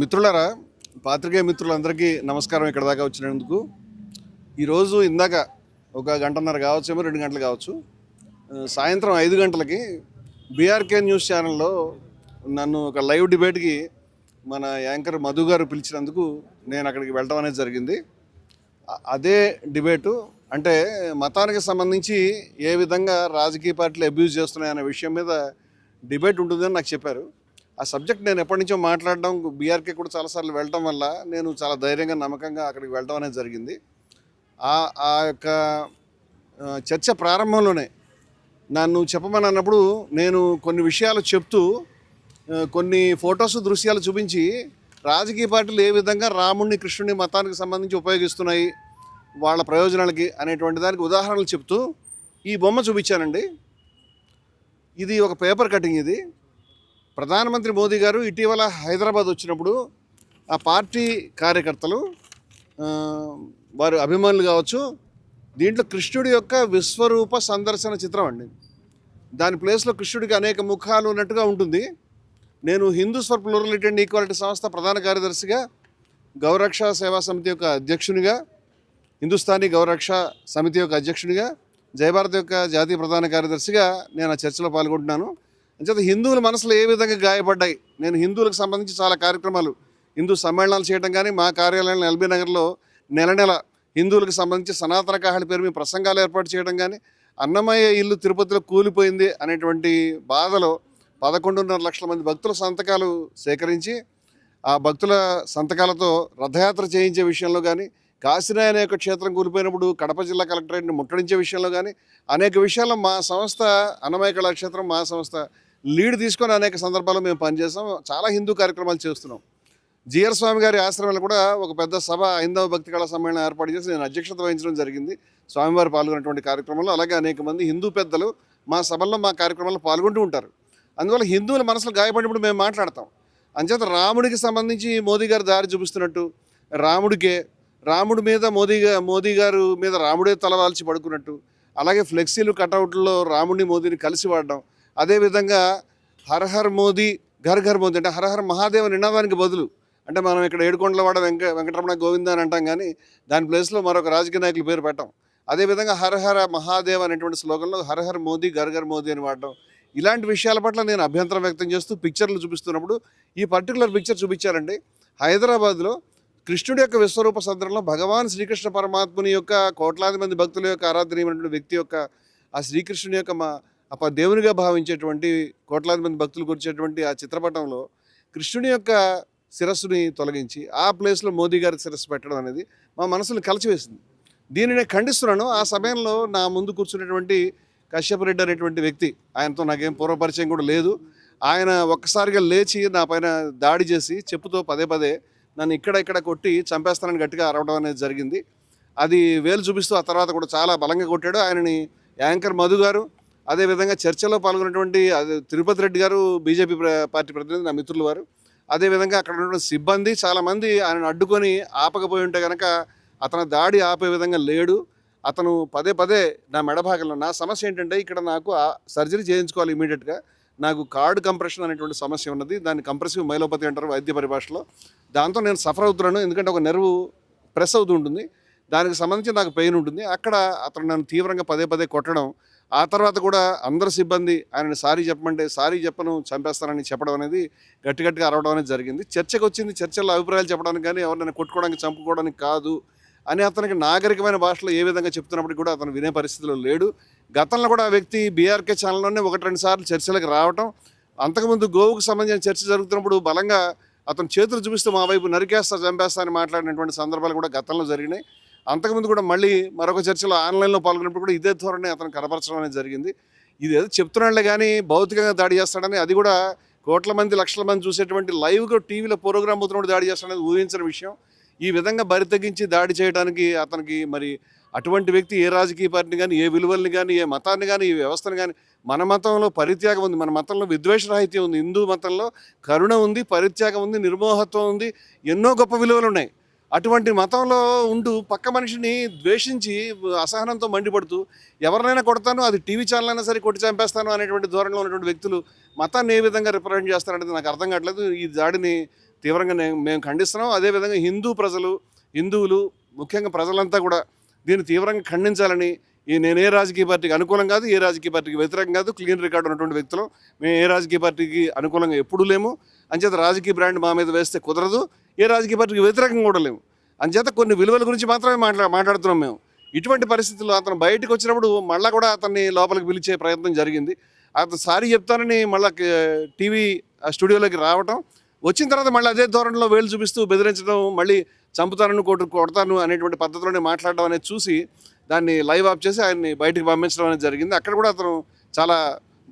మిత్రులారా, పాత్రికేయ మిత్రులందరికీ నమస్కారం. ఇక్కడ దాకా వచ్చినందుకు. ఈరోజు ఇందాక ఒక గంటన్నర కావచ్చేమో, 2 గంటలు కావచ్చు, సాయంత్రం 5 గంటలకి బీఆర్కే న్యూస్ ఛానల్లో నన్ను ఒక లైవ్ డిబేట్కి మన యాంకర్ మధు గారు పిలిచినందుకు నేను అక్కడికి వెళ్ళడం అనేది జరిగింది. అదే డిబేటు అంటే మతానికి సంబంధించి ఏ విధంగా రాజకీయ పార్టీలు అబ్యూజ్ చేస్తున్నాయనే విషయం మీద డిబేట్ ఉంటుందని నాకు చెప్పారు. ఆ సబ్జెక్ట్ నేను ఎప్పటి నుంచో మాట్లాడడం, బీఆర్కే కూడా చాలాసార్లు వెళ్ళడం వల్ల నేను చాలా ధైర్యంగా, నమ్మకంగా అక్కడికి వెళ్ళడం అనేది జరిగింది. ఆ యొక్క చర్చ ప్రారంభంలోనే నన్ను చెప్పమని అన్నప్పుడు నేను కొన్ని విషయాలు చెప్తూ, కొన్ని ఫొటోస్, దృశ్యాలు చూపించి రాజకీయ పార్టీలు ఏ విధంగా రాముడిని, కృష్ణుడిని మతానికి సంబంధించి ఉపయోగిస్తున్నాయి వాళ్ళ ప్రయోజనాలకి అనేటువంటి దానికి ఉదాహరణలు చెప్తూ ఈ బొమ్మ చూపించానండి. ఇది ఒక పేపర్ కటింగ్. ఇది ప్రధానమంత్రి మోదీ గారు ఇటీవల హైదరాబాద్ వచ్చినప్పుడు ఆ పార్టీ కార్యకర్తలు, వారు అభిమానులు కావచ్చు, దీంట్లో కృష్ణుడి యొక్క విశ్వరూప సందర్శన చిత్రం అండి. దాని ప్లేస్లో కృష్ణుడికి అనేక ముఖాలు ఉన్నట్టుగా ఉంటుంది. నేను Hindus for plurality and equality సంస్థ ప్రధాన కార్యదర్శిగా, గౌరక్ష సేవా సమితి యొక్క అధ్యక్షునిగా, హిందుస్థానీ గౌరక్ష సమితి యొక్క అధ్యక్షునిగా, జయభారత్ యొక్క జాతీయ ప్రధాన కార్యదర్శిగా నేను ఆ చర్చలో పాల్గొంటున్నాను. అంచేత హిందువుల మనసులో ఏ విధంగా గాయపడ్డాయి, నేను హిందువులకు సంబంధించి చాలా కార్యక్రమాలు, హిందూ సమ్మేళనాలు చేయడం కానీ, మా కార్యాలయంలో ఎల్బీ నగర్లో నెల హిందువులకు సంబంధించి సనాతన కాహళి పేరు మీ ప్రసంగాలు ఏర్పాటు చేయడం కానీ, అన్నమయ్య ఇల్లు తిరుపతిలో కూలిపోయింది అనేటువంటి బాధలో 11.5 లక్షల మంది భక్తుల సంతకాలు సేకరించి, ఆ భక్తుల సంతకాలతో రథయాత్ర చేయించే విషయంలో కానీ, కాశీనాయ అనే యొక్క క్షేత్రం కూలిపోయినప్పుడు కడప జిల్లా కలెక్టరేట్ని ముట్టడించే విషయంలో కానీ, అనేక విషయాల్లో మా సంస్థ, అన్నమయ్య కళాక్షేత్రం మా సంస్థ లీడ్ తీసుకొని అనేక సందర్భాల్లో మేము పనిచేసాం. చాలా హిందూ కార్యక్రమాలు చేస్తున్నాం. జిఆర్ స్వామి గారి ఆశ్రమంలో కూడా ఒక పెద్ద సభ, ఐందవ భక్తి కళా సమ్మేళనం ఏర్పాటు చేసి నేను అధ్యక్షత వహించడం జరిగింది. స్వామివారు పాల్గొన్నటువంటి కార్యక్రమంలో. అలాగే అనేక మంది హిందూ పెద్దలు మా సభల్లో, మా కార్యక్రమాల్లో పాల్గొంటూ ఉంటారు. అందువల్ల హిందువుల మనసులు గాయపడినప్పుడు మేము మాట్లాడతాం. అంచేత రాముడికి సంబంధించి మోదీ గారు దారి చూపిస్తున్నట్టు, రాముడి మీద మోదీ గారు మీద రాముడే తలవాల్చి పడుకున్నట్టు, అలాగే ఫ్లెక్సీలు, కటౌట్లో రాముడిని, మోదీని కలిసి వాడడం, అదేవిధంగా హర్ హర్ మోదీ, ఘర్ ఘర్ మోదీ అంటే హర్ హర్ మహాదేవ్ నినాదానికి బదులు, అంటే మనం ఇక్కడ ఏడుకొండలవాడ వెంకటరమణ గోవింద అని అంటాం కానీ దాని ప్లేస్లో మరొక రాజకీయ నాయకుల పేరు పెట్టాం. అదేవిధంగా హర హర మహాదేవ్ అనేటువంటి స్లోగన్లో హర్ హర్ మోదీ, ఘర్ ఘర్ మోదీ అని వాడడం, ఇలాంటి విషయాల పట్ల నేను అభ్యంతరం వ్యక్తం చేస్తూ పిక్చర్లు చూపిస్తున్నప్పుడు ఈ పర్టికులర్ పిక్చర్ చూపించారండి. హైదరాబాద్లో కృష్ణుడి యొక్క విశ్వరూప సందర్భంలో భగవాన్ శ్రీకృష్ణ పరమాత్ముని యొక్క కోట్లాది మంది భక్తుల యొక్క ఆరాధనీయమైనటువంటి వ్యక్తి యొక్క, ఆ శ్రీకృష్ణుని యొక్క దేవునిగా భావించేటువంటి కోట్లాది మంది భక్తులు కూర్చేటువంటి ఆ చిత్రపటంలో కృష్ణుని యొక్క శిరస్సుని తొలగించి ఆ ప్లేస్లో మోదీ గారి శిరస్సు పెట్టడం అనేది మా మనసుని కలిచివేసింది. దీనిని నేను ఖండిస్తున్నాను. ఆ సమయంలో నా ముందు కూర్చున్నటువంటి కశ్యప్ రెడ్డి అనేటువంటి వ్యక్తి, ఆయనతో నాకేం పూర్వపరిచయం కూడా లేదు. ఆయన ఒక్కసారిగా లేచి నా పైన దాడి చేసి చెప్పుతో పదే నన్ను ఇక్కడ కొట్టి చంపేస్తానని గట్టిగా అరవడం అనేది జరిగింది. అది వేలు చూపిస్తూ ఆ తర్వాత కూడా చాలా బలంగా కొట్టాడు. ఆయనని యాంకర్ మధు గారు, అదేవిధంగా చర్చలో పాల్గొన్నటువంటి తిరుపతి రెడ్డి గారు, బీజేపీ పార్టీ ప్రతినిధి, నా మిత్రులు వారు, అదేవిధంగా అక్కడ ఉన్నటువంటి సిబ్బంది చాలామంది ఆయనను అడ్డుకొని ఆపకపోయి ఉంటే కనుక అతను దాడి ఆపే విధంగా లేడు. అతను పదే నా మెడభాగంలో, నా సమస్య ఏంటంటే ఇక్కడ నాకు సర్జరీ చేయించుకోవాలి ఇమీడియట్గా. నాకు కార్డ్ కంప్రెషన్ అనేటువంటి సమస్య ఉన్నది. దాన్ని కంప్రెసివ్ మైలోపతి అంటారు వైద్య పరిభాషలో. దాంతో నేను సఫర్ అవుతున్నాను. ఎందుకంటే ఒక నెర్వ్ ప్రెస్ అవుతూ ఉంటుంది, దానికి సంబంధించి నాకు పెయిన్ ఉంటుంది. అక్కడ అతను నన్ను తీవ్రంగా పదే కొట్టడం, ఆ తర్వాత కూడా అందరు సిబ్బంది ఆయనని సారీ చెప్పమంటే సారీ చెప్పను, చంపేస్తానని చెప్పడం అనేది గట్టిగా అరవడం అనేది జరిగింది. చర్చకు వచ్చింది, చర్చల్లో అభిప్రాయాలు చెప్పడానికి కానీ ఎవరినైనా కొట్టుకోవడానికి, చంపుకోవడానికి కాదు అని అతనికి నాగరికమైన భాషలో ఏ విధంగా చెప్తున్నప్పటికీ కూడా అతను వినే పరిస్థితిలో లేడు. గతంలో కూడా ఆ వ్యక్తి బీఆర్కే ఛానల్లోనే 1-2 సార్లు చర్చలకు రావటం, అంతకుముందు గోవుకు సంబంధించిన చర్చ జరుగుతున్నప్పుడు బలంగా అతను చేతులు చూపిస్తూ మా వైపు నరికేస్తా, చంపేస్తా అని మాట్లాడినటువంటి సందర్భాలు కూడా గతంలో జరిగినాయి. అంతకుముందు కూడా మళ్ళీ మరొక చర్చలో ఆన్లైన్లో పాల్గొన్నప్పుడు కూడా ఇదే ధోరణి అతను కనపరచడం అనేది జరిగింది. ఇది ఏదో చెప్తున్నాడులే కానీ భౌతికంగా దాడి చేస్తాడని, అది కూడా కోట్ల మంది, లక్షల మంది చూసేటువంటి లైవ్గా టీవీలో ప్రోగ్రామ్ అవుతున్నప్పుడు దాడి చేస్తాడనేది ఊహించిన విషయం. ఈ విధంగా బరి తగ్గించి దాడి చేయడానికి అతనికి, మరి అటువంటి వ్యక్తి ఏ రాజకీయ పార్టీని కానీ, ఏ విలువల్ని కానీ, ఏ మతాన్ని కానీ, ఈ వ్యవస్థను కానీ, మన మతంలో పరిత్యాగం ఉంది, మన మతంలో విద్వేషరాహిత్యం ఉంది, హిందూ మతంలో కరుణ ఉంది, పరిత్యాగం ఉంది, నిర్మోహత్వం ఉంది, ఎన్నో గొప్ప విలువలు ఉన్నాయి. అటువంటి మతంలో ఉంటూ పక్క మనిషిని ద్వేషించి అసహనంతో మండిపడుతూ ఎవరినైనా కొడతాను, అది టీవీ ఛానల్ అయినా సరే కొట్టి చంపేస్తాను అనేటువంటి ధోరణిలో ఉన్నటువంటి వ్యక్తులు మతాన్ని ఏ విధంగా రిప్రజెంట్ చేస్తారనేది నాకు అర్థం కావట్లేదు. ఈ దాడిని తీవ్రంగా మేము ఖండిస్తున్నాం. అదేవిధంగా హిందువులు ముఖ్యంగా ప్రజలంతా కూడా దీన్ని తీవ్రంగా ఖండించాలని, నేను ఏ రాజకీయ పార్టీకి అనుకూలం కాదు, ఏ రాజకీయ పార్టీకి వ్యతిరేకం కాదు, క్లీన్ రికార్డు ఉన్నటువంటి వ్యక్తులు. మేము ఏ రాజకీయ పార్టీకి అనుకూలంగా ఎప్పుడూ లేము. అంచేత రాజకీయ బ్రాండ్ మా మీద వేస్తే కుదరదు, ఏ రాజకీయ పార్టీకి వ్యతిరేకంగా కూడా లేము. అంచేత కొన్ని విలువల గురించి మాత్రమే మాట్లాడుతున్నాం మేము. ఇటువంటి పరిస్థితుల్లో అతను బయటకు వచ్చినప్పుడు మళ్ళీ కూడా అతన్ని లోపలికి పిలిచే ప్రయత్నం జరిగింది. అతను సారీ చెప్తానని మళ్ళీ టీవీ స్టూడియోలోకి రావటం, వచ్చిన తర్వాత మళ్ళీ అదే ధోరణిలో వేలు చూపిస్తూ బెదిరించడం, మళ్ళీ చంపుతానని కొడతాను అనేటువంటి పద్ధతిలోనే మాట్లాడడం అనేది చూసి దాన్ని లైవ్ ఆఫ్ చేసి ఆయన్ని బయటికి పంపించడం అనేది జరిగింది. అక్కడ కూడా అతను చాలా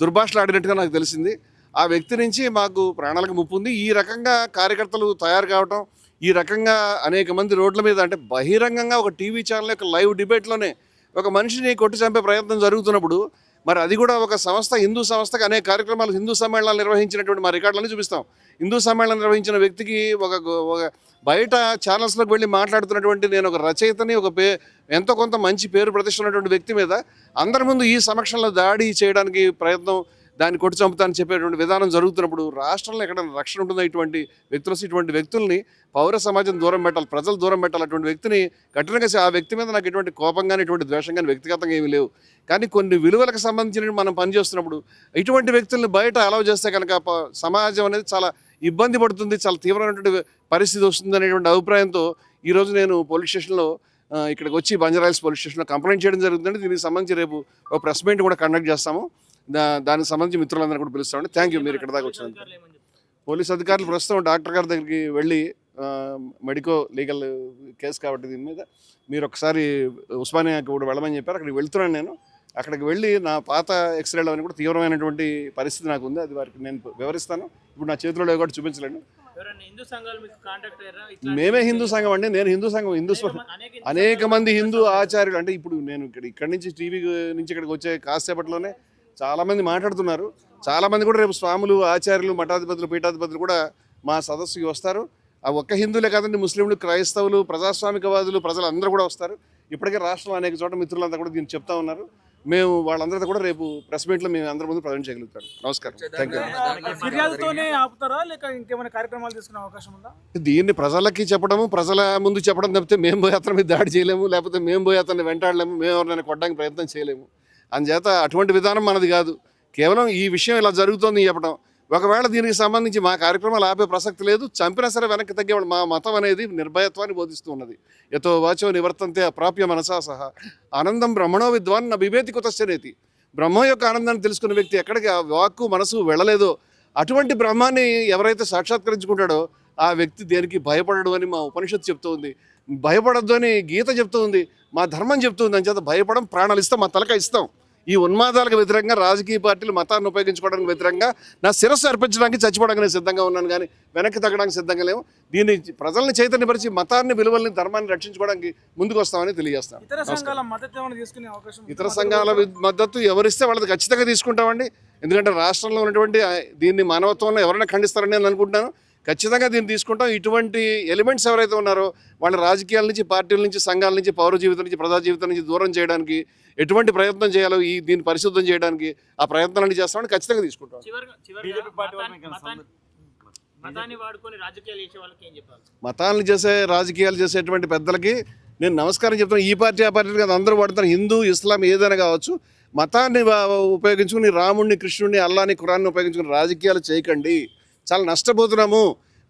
దుర్భాషలు ఆడినట్టుగా నాకు తెలిసింది. ఆ వ్యక్తి నుంచి మాకు ప్రాణాలకు ముప్పు ఉంది. ఈ రకంగా కార్యకర్తలు తయారు కావటం, ఈ రకంగా అనేక మంది రోడ్ల మీద అంటే బహిరంగంగా ఒక టీవీ ఛానల్ యొక్క లైవ్ డిబేట్లోనే ఒక మనిషిని కొట్టి చంపే ప్రయత్నం జరుగుతున్నప్పుడు, మరి అది కూడా ఒక సంస్థ, హిందూ సంస్థకు అనేక కార్యక్రమాలు, హిందూ సమ్మేళనాలు నిర్వహించినటువంటి మా రికార్డులన్నీ చూపిస్తాం. హిందూ సమ్మేళనం నిర్వహించిన వ్యక్తికి ఒక బయట ఛానల్స్లోకి వెళ్ళి మాట్లాడుతున్నటువంటి నేను ఒక రచయితని, ఎంతో కొంత మంచి పేరు ప్రతిష్ట ఉన్నటువంటి వ్యక్తి మీద అందరి ముందు ఈ సమక్షంలో దాడి చేయడానికి ప్రయత్నం, దాన్ని కొట్టి చంపుతానని చెప్పేటువంటి విధానం జరుగుతున్నప్పుడు రాష్ట్రంలో ఎక్కడైనా రక్షణ ఉంటుందో? ఇటువంటి వ్యక్తుల్ని పౌర సమాజం దూరం పెట్టాలి, ప్రజలు దూరం పెట్టాలి. అటువంటి వ్యక్తిని కఠినంగా ఆ వ్యక్తి మీద నాకు ఎటువంటి కోపం కానీ, ఎటువంటి ద్వేషం కానీ వ్యక్తిగతంగా ఏమీ లేవు. కానీ కొన్ని విలువలకు సంబంధించిన మనం పనిచేస్తున్నప్పుడు ఇటువంటి వ్యక్తుల్ని బయట అలౌ చేస్తే కనుక సమాజం అనేది చాలా ఇబ్బంది పడుతుంది, చాలా తీవ్రమైనటువంటి పరిస్థితి వస్తుంది అనేటువంటి అభిప్రాయంతో ఈరోజు నేను పోలీస్ స్టేషన్లో ఇక్కడికి వచ్చి బంజారాహిల్స్ పోలీస్ స్టేషన్లో కంప్లైంట్ చేయడం జరుగుతుందండి. దీనికి సంబంధించి రేపు ఒక ప్రెస్ మీట్ కూడా కండక్ట్ చేస్తాము. దానికి సంబంధించి మిత్రులందరూ కూడా పిలుస్తామండి. థ్యాంక్ యూ మీరు ఇక్కడ దాకా వచ్చినందుకు. పోలీస్ అధికారులు ప్రస్తుతం డాక్టర్ గారి దగ్గరికి వెళ్ళి మెడికో లీగల్ కేసు కాబట్టి దీని మీద మీరు ఒకసారి ఉస్మానియాకి కూడా వెళ్ళమని చెప్పారు. అక్కడికి వెళ్తున్నాను నేను. అక్కడికి వెళ్ళి నా పాత ఎక్స్రేలు అవన్నీ కూడా తీవ్రమైనటువంటి పరిస్థితి నాకు ఉంది, అది వారికి నేను వివరిస్తాను. ఇప్పుడు నా చేతిలో కూడా చూపించలేను. మేమే హిందూ సంఘం అండి. నేను హిందూ సంఘం, అనేక మంది హిందూ ఆచార్యులు, అంటే ఇప్పుడు నేను ఇక్కడి నుంచి టీవీ నుంచి ఇక్కడికి వచ్చే కాసేపట్లోనే చాలామంది మాట్లాడుతున్నారు. చాలామంది కూడా రేపు స్వాములు, ఆచార్యులు, మఠాధిపతులు, పీఠాధిపతులు కూడా మా సదస్సుకి వస్తారు. ఆ ఒక్క హిందువులే కాదండి, ముస్లింలు, క్రైస్తవులు, ప్రజాస్వామికవాదులు, ప్రజలందరూ కూడా వస్తారు. ఇప్పటికే రాష్ట్రంలో అనేక చోట మిత్రులంతా కూడా దీన్ని చెప్తా ఉన్నారు. మేము వాళ్ళందరితో కూడా రేపు ప్రెస్ మీట్లో మేము అందరి ముందు ప్రజెంట్ చేయగలుగుతాం. నమస్కారం. Thank you. దీన్ని ప్రజలకి చెప్పడము, ప్రజల ముందు చెప్పడం తప్పితే మేము పోయి అతని మీద దాడి చేయలేము, లేకపోతే మేము పోయి అతన్ని వెంటాడలేము, మేము ఎవరినైనా కొట్టడానికి ప్రయత్నం చేయలేము. అందుచేత అటువంటి విధానం మనది కాదు. కేవలం ఈ విషయం ఇలా జరుగుతోంది చెప్పడం. ఒకవేళ దీనికి సంబంధించి మా కార్యక్రమాలు ఆపే ప్రసక్తి లేదు. చంపినా సరే వెనక్కి తగ్గేవాళ్ళు. మా మతం అనేది నిర్భయత్వాన్ని బోధిస్తూ ఉన్నది. యతో వాచో నివర్తంతే అప్రాప్య మనసా సహా ఆనందం బ్రహ్మణో విద్వాన్ నా బిభేతి కుతశ్చనేతి. బ్రహ్మం యొక్క ఆనందాన్ని తెలుసుకున్న వ్యక్తి ఎక్కడికి ఆ వాక్కు మనసు వెళ్ళలేదో అటువంటి బ్రహ్మాన్ని ఎవరైతే సాక్షాత్కరించుకుంటాడో ఆ వ్యక్తి దేనికి భయపడడు అని మా ఉపనిషత్తు చెప్తూ ఉంది. భయపడద్దు అని గీత చెప్తూ ఉంది, మా ధర్మం చెప్తూ ఉంది. అంచేత భయపడం, ప్రాణాలు ఇస్తాం, మా తలక ఇస్తాం. ఈ ఉన్మాదాలకు వ్యతిరేకంగా, రాజకీయ పార్టీలు మతాన్ని ఉపయోగించుకోవడానికి వ్యతిరేకంగా నా శిరస్సు అర్పించడానికి చచ్చిపోవడానికి నేను సిద్ధంగా ఉన్నాను, కానీ వెనక్కి తగ్గడానికి సిద్ధంగా లేవు. దీన్ని ప్రజల్ని చైతన్యపరిచి మతాన్ని, విలువల్ని, ధర్మాన్ని రక్షించుకోవడానికి ముందుకు వస్తామని తెలియజేస్తాను. ఇతర సంఘాల మద్దతు ఎవరిస్తే వాళ్ళది ఖచ్చితంగా తీసుకుంటామండి. ఎందుకంటే రాష్ట్రంలో ఉన్నటువంటి దీన్ని మానవత్వంలో ఎవరైనా ఖండిస్తారని నేను అనుకుంటున్నాను. ఖచ్చితంగా దీన్ని తీసుకుంటాం. ఇటువంటి ఎలిమెంట్స్ ఎవరైతే ఉన్నారో వాళ్ళ రాజకీయాల నుంచి, పార్టీల నుంచి, సంఘాల నుంచి, పౌర జీవితం నుంచి, ప్రజా జీవితం నుంచి దూరం చేయడానికి ఎటువంటి ప్రయత్నం చేయాలో దీన్ని పరిశుద్ధం చేయడానికి ఆ ప్రయత్నాన్ని చేస్తామని ఖచ్చితంగా తీసుకుంటాం. మతాలను చేసే రాజకీయాలు చేసేటువంటి పెద్దలకి నేను నమస్కారం చెప్తాను. ఈ పార్టీ ఆ పార్టీ కాదు, అందరూ వాడుతారు. హిందూ, ఇస్లాం ఏదైనా కావచ్చు, మతాన్ని ఉపయోగించుకుని రాముడిని, కృష్ణుడిని, అల్లాని, ఖురాన్ని ఉపయోగించుకుని రాజకీయాలు చేయకండి. చాలా నష్టపోతున్నాము.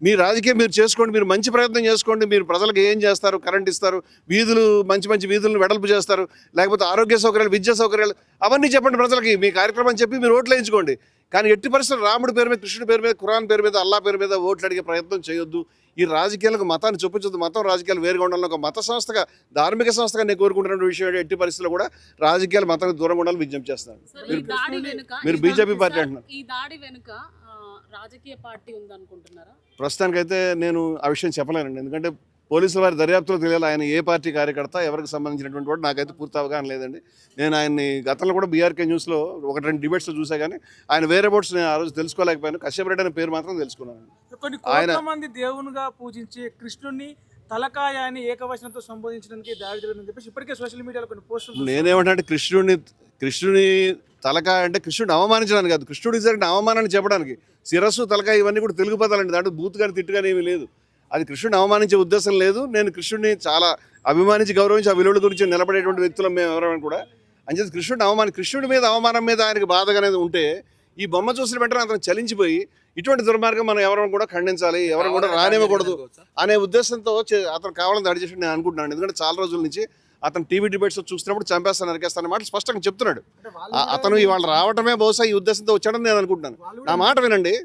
మీ రాజకీయం మీరు చేసుకోండి, మీరు మంచి ప్రయత్నం చేసుకోండి. మీరు ప్రజలకు ఏం చేస్తారు? కరెంట్ ఇస్తారు, వీధులు, మంచి వీధులను వెడల్పు చేస్తారు, లేకపోతే ఆరోగ్య సౌకర్యాలు, విద్యా సౌకర్యాలు, అవన్నీ చెప్పండి ప్రజలకి. మీ కార్యక్రమం చెప్పి మీరు ఓట్లు వేయించుకోండి. కానీ ఎట్టి పరిస్థితులు రాముడి పేరు మీద, కృష్ణుడి పేరు మీద, ఖురాన్ పేరు మీద, అల్లా పేరు మీద ఓట్లు అడిగే ప్రయత్నం చేయొద్దు. ఈ రాజకీయాలకు మతాన్ని చొప్పించొద్దు. మతం, రాజకీయాలు వేరుగా ఉండాలని ఒక మత సంస్థగా, ధార్మిక సంస్థగా నేను కోరుకుంటున్న విషయం. ఎట్టి పరిస్థితుల్లో కూడా రాజకీయాలు మతానికి దూరంగా ఉండాలని విజ్ఞప్తి చేస్తాను. మీరు బీజేపీ పార్టీ అంటున్నారు. రాజకీయ పార్టీ ఉందనుకుంటున్నారా? ప్రస్తుతానికైతే నేను ఆ విషయం చెప్పలేనండి. ఎందుకంటే పోలీసుల వారి దర్యాప్తులో తెలియాలి ఆయన ఏ పార్టీ కార్యకర్త, ఎవరికి సంబంధించినటువంటి వాడు నాకైతే పూర్తి అవగాహన లేదండి. నేను ఆయన్ని గతంలో కూడా బీఆర్కే న్యూస్లో 1-2 డిబేట్స్లో చూసా, కానీ ఆయన వేరే బోట్స్ నేను ఆ రోజు తెలుసుకోలేకపోయాను. కశ్యప్ రెడ్డి అనే పేరు మాత్రం తెలుసుకున్నాను. ఆయన మంది దేవునిగా పూజించే కృష్ణుడిని తలకాయ అని ఏకవచనంతో సంబోధించడానికి దాడి జరిగిందని చెప్పేసి ఇప్పటికే సోషల్ మీడియాలో కొన్ని పోస్టులు. నేనేమంటే కృష్ణుని తలకాయ అంటే కృష్ణుడిని అవమానించడానికి కాదు, కృష్ణుడికి జరిగిన అవమానాన్ని చెప్పడానికి. శిరస్సు తలకాయ ఇవన్నీ కూడా తెలుగు పదాలండి, దాంట్లో బూత్ కానీ తిట్టు కానీ ఏమీ లేదు. అది కృష్ణుడిని అవమానించే ఉద్దేశం లేదు. నేను కృష్ణుడిని చాలా అభిమానించి గౌరవించి ఆ విలువల గురించి నిలబడేటువంటి వ్యక్తులం మేము ఎవరైనా కూడా. అంచేత కృష్ణుడి మీద అవమానం మీద ఆయనకి బాధగా అనేది ఉంటే ఈ బొమ్మ చూసిన వెంటనే అతను చలించిపోయి ఇటువంటి దుర్మార్గం మనం ఎవరైనా కూడా ఖండించాలి, ఎవరు కూడా రానివ్వకూడదు అనే ఉద్దేశంతో అతను కావాలని దాడి చేసి నేను అనుకుంటున్నాను. ఎందుకంటే చాలా రోజుల నుంచి అతను టీవీ డిబేట్స్ చూస్తున్నప్పుడు చంపేస్తాను నరికేస్తాను మాట స్పష్టంగా చెప్తున్నాడు. అతను ఇవాళ రావటమే బహుశా ఈ ఉద్దేశంతో వచ్చాడని నేను అనుకుంటున్నాను. నా మాట వినండి,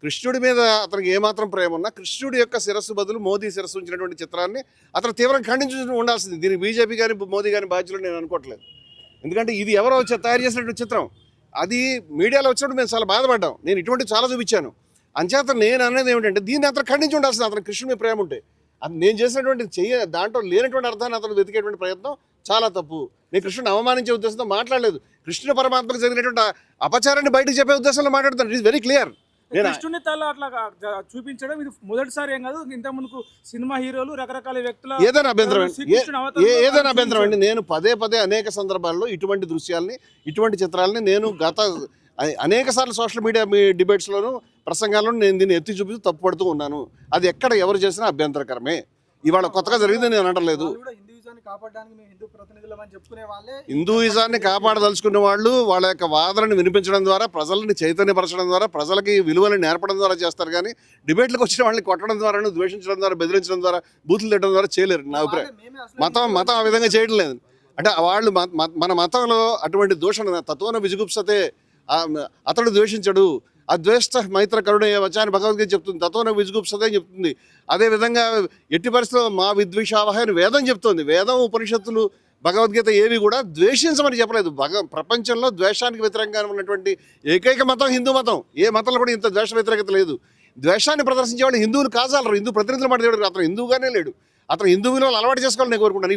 కృష్ణుడి మీద అతనికి ఏమాత్రం ప్రేమ ఉన్నా కృష్ణుడి యొక్క శిరస్సు బదులు మోదీ శిరస్సు ఉంచినటువంటి చిత్రాన్ని అతను తీవ్రంగా ఖండించి ఉండాల్సింది. దీనికి బీజేపీ కానీ మోదీ కానీ బాధ్యులు నేను అనుకోవట్లేదు. ఎందుకంటే ఇది ఎవరో తయారు చేసినటువంటి చిత్రం, అది మీడియాలో వచ్చినప్పుడు మేము చాలా బాధపడ్డాం. నేను ఇటువంటి చాలా చూపించాను. అంచేత నేను అనేది ఏమిటంటే దీన్ని అతను ఖండించి ఉండాల్సింది. అతను కృష్ణుడి మీద ప్రేమ ఉంటే అది నేను చేసినటువంటి దాంట్లో లేనటువంటి అర్థాన్ని అతను వెతికేటువంటి ప్రయత్నం చాలా తప్పు. నేను కృష్ణుడిని అవమానించే ఉద్దేశంతో మాట్లాడలేదు. కృష్ణుడి పరమాత్మకు జరిగినటువంటి అపచారాన్ని బయటకు చెప్పే ఉద్దేశంలో మాట్లాడుతాను. It is very clear. కృష్ణుని తల అట్లా చూపించడం ఇది మొదటిసారి ఏం కాదు. ఇంత ముందుకు సినిమా హీరోలు రకాల వ్యక్తుల ఏదైనా అభ్యంతరం అండి. నేను పదే అనేక సందర్భాల్లో ఇటువంటి దృశ్యాల్ని ఇటువంటి చిత్రాలని నేను గత అనేక సార్లు సోషల్ మీడియా డిబేట్స్లోను ప్రసంగాల్లోనూ నేను దీన్ని ఎత్తి చూపిస్తూ తప్పుపడుతూ ఉన్నాను. అది ఎక్కడ ఎవరు చేసినా అభ్యంతరకరమే. ఇవాళ కొత్తగా జరిగింది నేను అనట్లేదు. హిందూయిజాన్ని కాపాడదలుచుకునే వాళ్ళు వాళ్ళ యొక్క వాదనను వినిపించడం ద్వారా, ప్రజలని చైతన్యపరచడం ద్వారా, ప్రజలకి విలువలను నేర్పడం ద్వారా చేస్తారు. కానీ డిబేట్లకు వచ్చిన వాళ్ళని కొట్టడం ద్వారా, ద్వేషించడం ద్వారా, బెదిరించడం ద్వారా, బూతులు తిట్టడం ద్వారా చేయలేరు. నా అభిప్రాయం. మతం ఆ విధంగా చేయడం లేదు. అంటే వాళ్ళు మన మతంలో అటువంటి దూషణ తత్వన విజుగుప్సతే, అతడు ద్వేషించడు, అద్వేష్ట మైత్ర కరుణయ వచాన్ని భగవద్గీత చెప్తుంది. తత్వన విజుగుప్సతే అని చెప్తుంది. అదేవిధంగా ఎట్టి పరిస్థితుల్లో మా విద్విషావహ అని వేదం చెప్తుంది. వేదం, ఉపనిషత్తులు, భగవద్గీత ఏవి కూడా ద్వేషించమని చెప్పలేదు. ప్రపంచంలో ద్వేషానికి వ్యతిరేకంగా ఉన్నటువంటి ఏకైక మతం హిందూ మతం. ఏ మతంలో కూడా ఇంత ద్వేష వ్యతిరేకత లేదు. ద్వేషాన్ని ప్రదర్శించే వాళ్ళు హిందువులు కాజాలరు. హిందూ ప్రతినిధులు మాట అతను హిందువుగానే లేడు. అతను హిందూ విలువలు అలవాటు చేసుకోవాలని నేను కోరుకుంటాను.